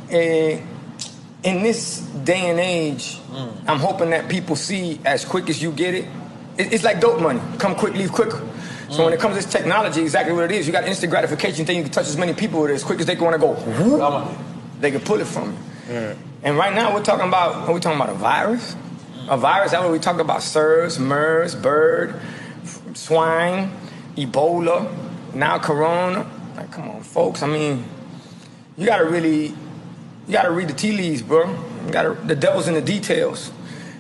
in this day and age, I'm hoping that people see as quick as you get it. It's like dope money. Come quick, leave quicker. So when it comes to this technology, exactly what it is. You got instant gratification thing. You can touch as many people with it as quick as they want to go. Whoop, they can pull it from you. And right now we're talking about, a virus? A virus, that's what we talk about. SARS, MERS, bird, swine, Ebola, now Corona. Like, come on, folks. I mean, you gotta read the tea leaves, bro. The devil's in the details.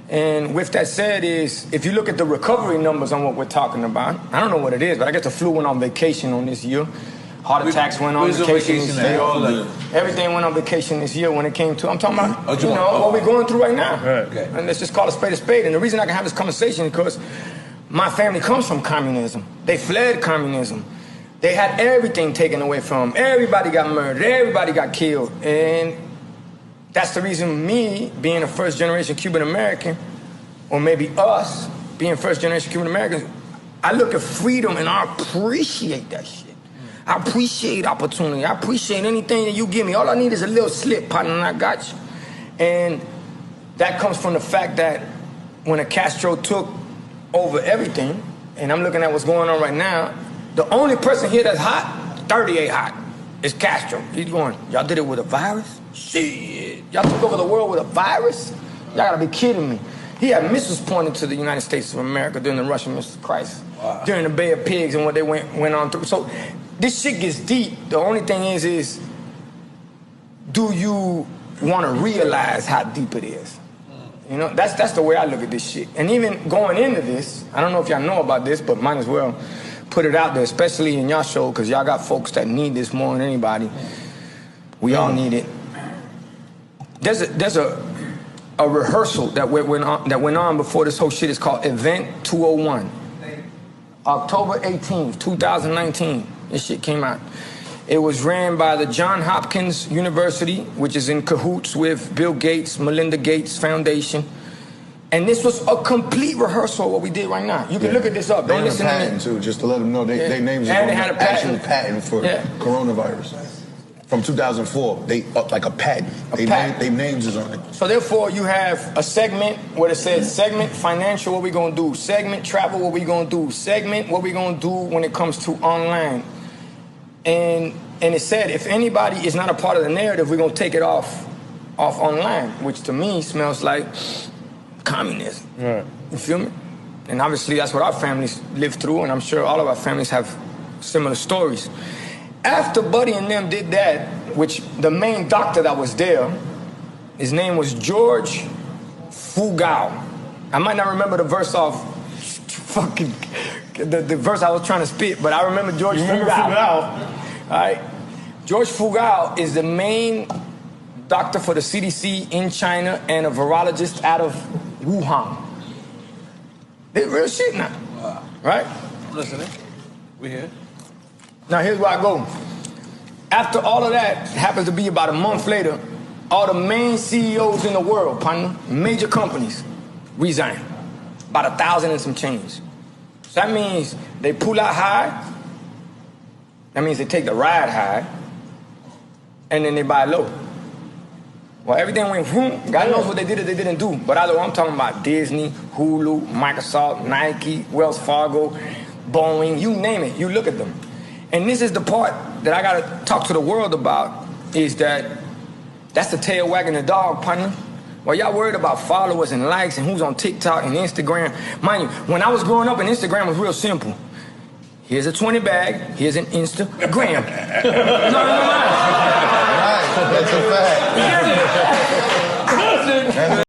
And with that said is, if you look at the recovery numbers on what we're talking about, I don't know what it is, but I guess the flu went on vacation on this year. Heart attacks went on vacation this year. Everything went on vacation this year when it came to, I'm talking about, what we're going through right now. Okay. And let's just call a spade a spade. And the reason I can have this conversation is because my family comes from communism. They fled communism. They had everything taken away from them. Everybody got murdered. Everybody got killed. And that's the reason me, being a first-generation Cuban-American, or maybe us, being first-generation Cuban-Americans, I look at freedom and I appreciate that shit. I appreciate opportunity. I appreciate anything that you give me. All I need is a little slip, partner, and I got you. And that comes from the fact that when Castro took over everything, and I'm looking at what's going on right now, the only person here that's hot, 38 hot, is Castro. He's going, y'all did it with a virus? Shit. Y'all took over the world with a virus? Y'all gotta be kidding me. He had missiles pointed to the United States of America during the Russian missile crisis, during the Bay of Pigs and what they went on through. So this shit gets deep. The only thing is do you want to realize how deep it is? You know, that's the way I look at this shit. And even going into this, I don't know if y'all know about this, but might as well put it out there, especially in y'all show, because y'all got folks that need this more than anybody. We all need it. There's a rehearsal that went on before this whole shit. Is called Event 201. October 18th, 2019, this shit came out. It was ran by the Johns Hopkins University, which is in cahoots with Bill Gates, Melinda Gates Foundation. And this was a complete rehearsal of what we did right now. You can look at this up. Don't listen to me. They had a patent too, just to let them know they names and they had a patent for coronavirus. From 2004, they like a patent. They names is on it. So therefore, you have a segment where it says segment financial, what we gonna do? Segment travel, what we gonna do? Segment, what we gonna do when it comes to online? And it said if anybody is not a part of the narrative, we're gonna take it off online, which to me smells like communism. Right. You feel me? And obviously that's what our families live through, and I'm sure all of our families have similar stories. After Buddy and them did that, which the main doctor that was there, his name was George Fugao. I might not remember the verse off fucking the verse I was trying to spit, but I remember George Fugao. All right. George Fugao is the main doctor for the CDC in China and a virologist out of Wuhan. They're real shit now. Wow. Right? I'm listening. We here. Now here's where I go. After all of that, happens to be about a month later, all the main CEOs in the world, partner, major companies, resign. About 1,000 and some change. So that means they pull out high. That means they take the ride high. And then they buy low. Well, everything went boom. God knows what they did or they didn't do. But either I'm talking about Disney, Hulu, Microsoft, Nike, Wells Fargo, Boeing, you name it. You look at them. And this is the part that I gotta talk to the world about, is that's the tail wagging the dog, partner. While y'all worried about followers and likes and who's on TikTok and Instagram. Mind you, when I was growing up, and Instagram was real simple. Here's a 20 bag, here's an Instagram. No.